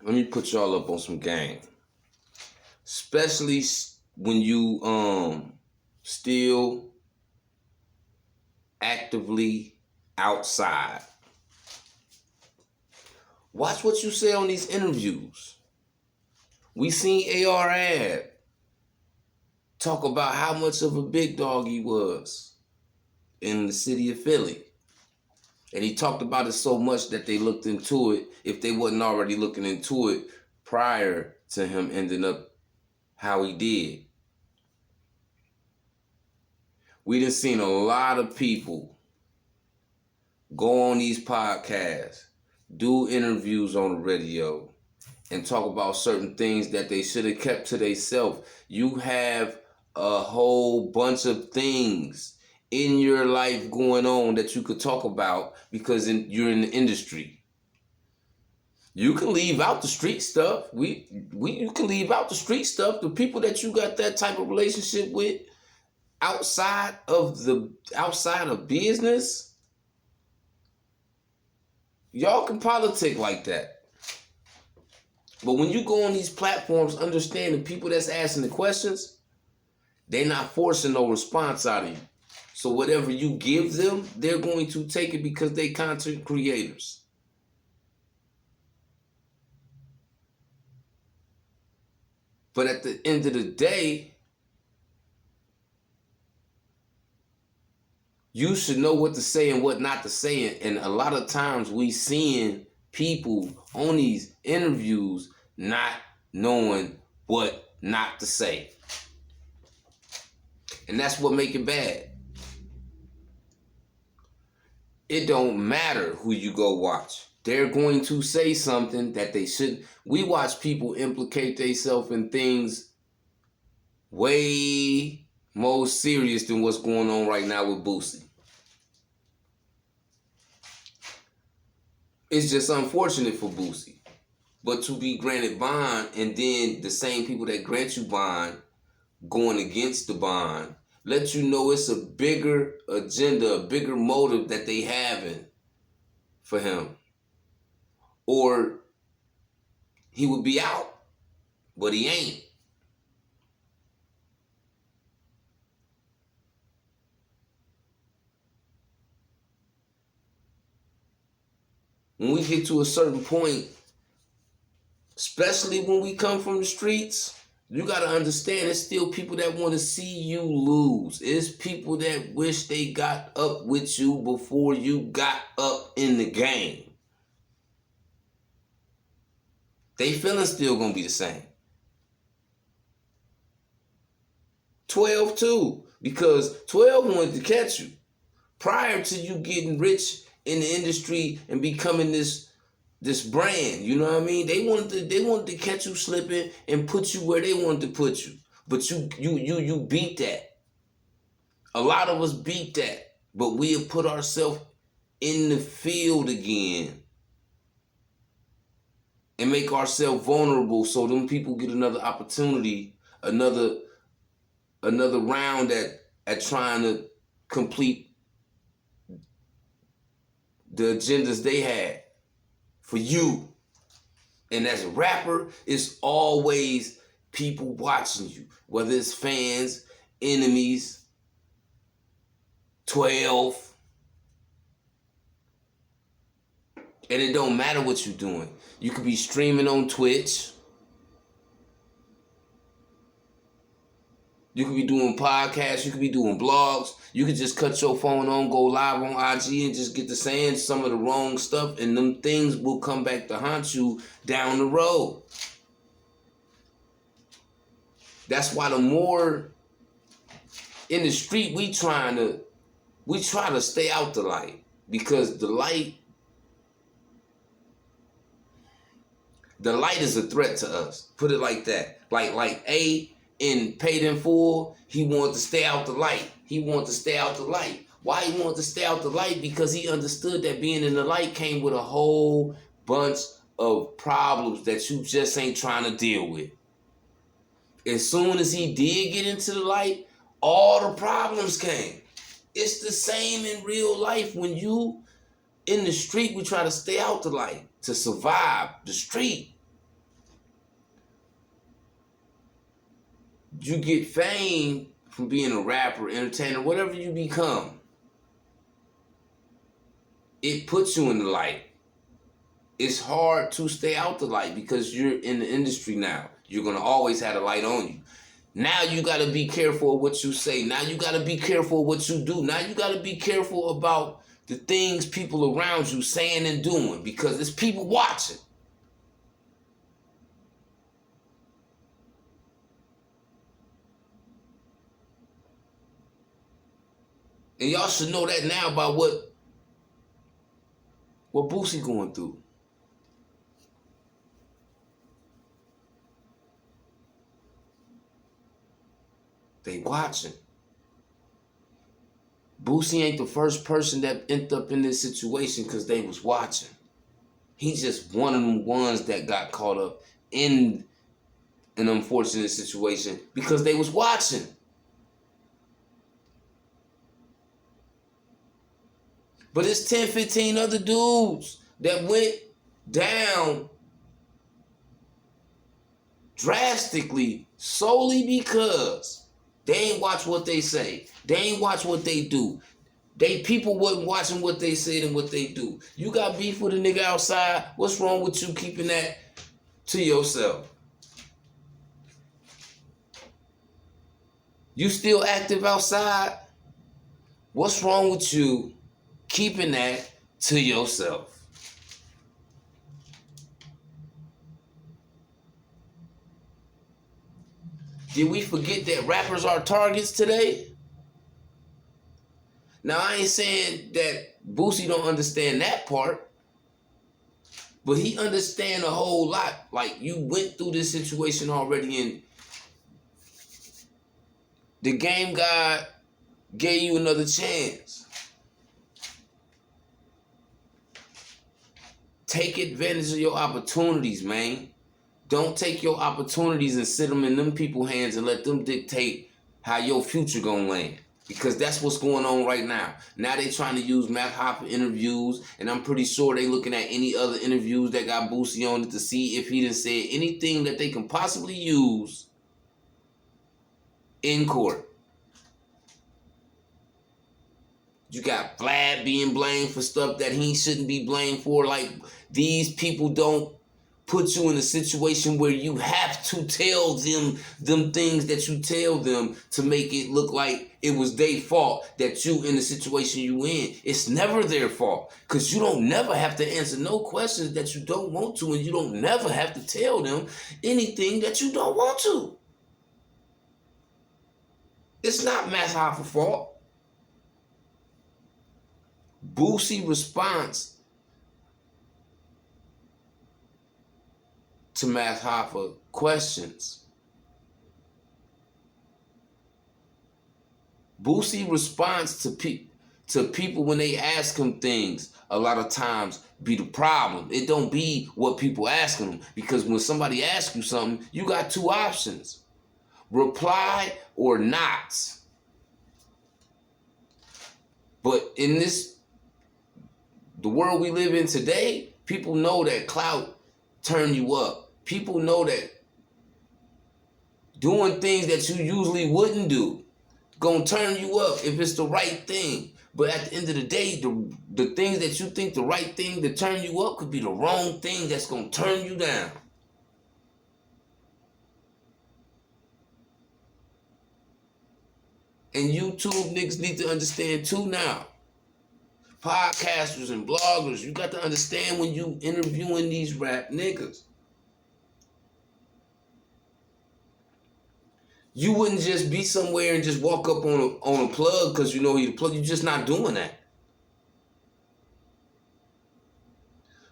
let me put y'all up on some game. Especially when you still actively outside. Watch what you say on these interviews. We seen AR Ab talk about how much of a big dog he was in the city of Philly. And he talked about it so much that they looked into it, if they wasn't already looking into it prior to him ending up how he did. We done seen a lot of people go on these podcasts, do interviews on the radio, and talk about certain things that they should have kept to themselves. You have a whole bunch of things in your life going on that you could talk about because you're in the industry. You can leave out the street stuff. You can leave out the street stuff. The people that you got that type of relationship with outside of business, y'all can politic like that. But when you go on these platforms, understand the people that's asking the questions, they're not forcing no response out of you. So whatever you give them, they're going to take it because they content creators. But at the end of the day, you should know what to say and what not to say. And a lot of times we seeing people on these interviews not knowing what not to say. And that's what make it bad. It don't matter who you go watch. They're going to say something that they shouldn't. We watch people implicate themselves in things way more serious than what's going on right now with Boosie. It's just unfortunate for Boosie. But to be granted bond, and then the same people that grant you bond going against the bond, let you know it's a bigger agenda, a bigger motive that they having for him. Or he would be out, but he ain't. When we get to a certain point, especially when we come from the streets, you got to understand it's still people that want to see you lose. It's people that wish they got up with you before you got up in the game. They feelings still going to be the same. 12 too, because 12 wanted to catch you. Prior to you getting rich in the industry and becoming this brand, you know what I mean? They wanted to catch you slipping and put you where they wanted to put you. But you beat that. A lot of us beat that, but we have put ourselves in the field again and make ourselves vulnerable so them people get another opportunity, another round at trying to complete the agendas they had for you. And as a rapper, it's always people watching you, whether it's fans, enemies, 12. And it don't matter what you're doing. You could be streaming on Twitch. You could be doing podcasts. You could be doing blogs. You could just cut your phone on, go live on IG, and just get to saying some of the wrong stuff, and them things will come back to haunt you down the road. That's why the more in the street we try to stay out the light, because the light is a threat to us. Put it like that. Like A in Paid in Full, he wanted to stay out the light. Why he wanted to stay out the light? Because he understood that being in the light came with a whole bunch of problems that you just ain't trying to deal with. As soon as he did get into the light, all the problems came. It's the same in real life. When you in the street, we try to stay out the light to survive the street. you get fame from being a rapper, entertainer, whatever you become. It puts you in the light. It's hard to stay out the light because you're in the industry now. You're going to always have the light on you. Now you got to be careful of what you say. Now you got to be careful of what you do. Now you got to be careful about the things people around you saying and doing because there's people watching. And y'all should know that now about what Boosie going through. They watching. Boosie ain't the first person that ended up in this situation because they was watching. He's just one of them ones that got caught up in an unfortunate situation because they was watching. But it's 10, 15 other dudes that went down drastically solely because they ain't watch what they say. They ain't watch what they do. People wasn't watching what they said and what they do. You got beef with a nigga outside. What's wrong with you keeping that to yourself? You still active outside? What's wrong with you keeping that to yourself? Did we forget that rappers are targets today? Now, I ain't saying that Boosie don't understand that part, but he understand a whole lot. Like, you went through this situation already, and the game god gave you another chance. Take advantage of your opportunities, man. Don't take your opportunities and sit them in them people's hands and let them dictate how your future gonna land. Because that's what's going on right now. Now they trying to use Math Hoffa interviews, and I'm pretty sure they looking at any other interviews that got Boosie on it to see if he done said anything that they can possibly use in court. You got Vlad being blamed for stuff that he shouldn't be blamed for. Like, these people don't put you in a situation where you have to tell them things that you tell them to make it look like it was their fault that you in the situation you in. It's never their fault because you don't never have to answer no questions that you don't want to, and you don't never have to tell them anything that you don't want to. It's not Math Hoffa's fault. Boosie response to Math Hoffa questions. Boosie responds to people when they ask him things a lot of times be the problem. It don't be what people asking him, because when somebody asks you something, you got two options: reply or not. But in the world we live in today, people know that clout turn you up. People know that doing things that you usually wouldn't do gonna turn you up if it's the right thing. But at the end of the day, the things that you think the right thing to turn you up could be the wrong thing that's gonna turn you down. And YouTube niggas need to understand too now. Podcasters and bloggers, you got to understand when you interviewing these rap niggas. You wouldn't just be somewhere and just walk up on a plug because you know he's a plug. You're just not doing that.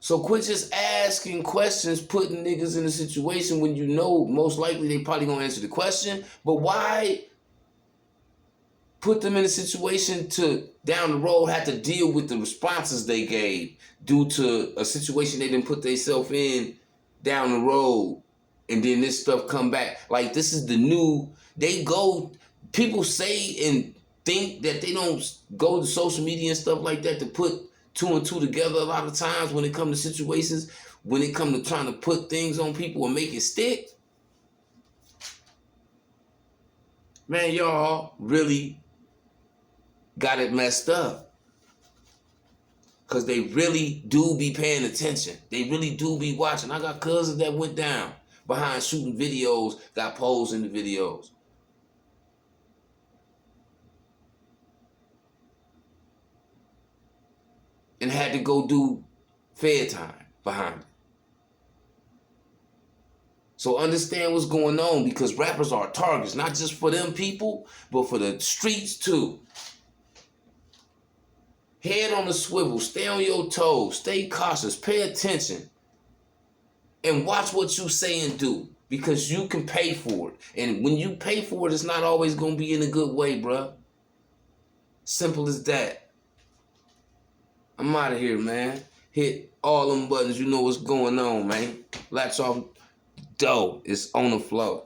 So quit just asking questions, putting niggas in a situation when you know most likely they probably gonna answer the question. But why put them in a situation to down the road have to deal with the responses they gave due to a situation they didn't put themselves in down the road, and then this stuff come back? Like, this is the new, people say and think that they don't go to social media and stuff like that to put two and two together a lot of times when it comes to situations, when it comes to trying to put things on people and make it stick. Man, y'all really got it messed up. Because they really do be paying attention. They really do be watching. I got cousins that went down behind shooting videos, got posed in the videos. And had to go do fair time behind it. So understand what's going on, because rappers are targets, not just for them people, but for the streets too. Head on the swivel, stay on your toes, stay cautious, pay attention, and watch what you say and do, because you can pay for it. And when you pay for it, it's not always going to be in a good way, bruh. Simple as that. I'm out of here, man. Hit all them buttons. You know what's going on, man. Latch off dough. It's on the floor.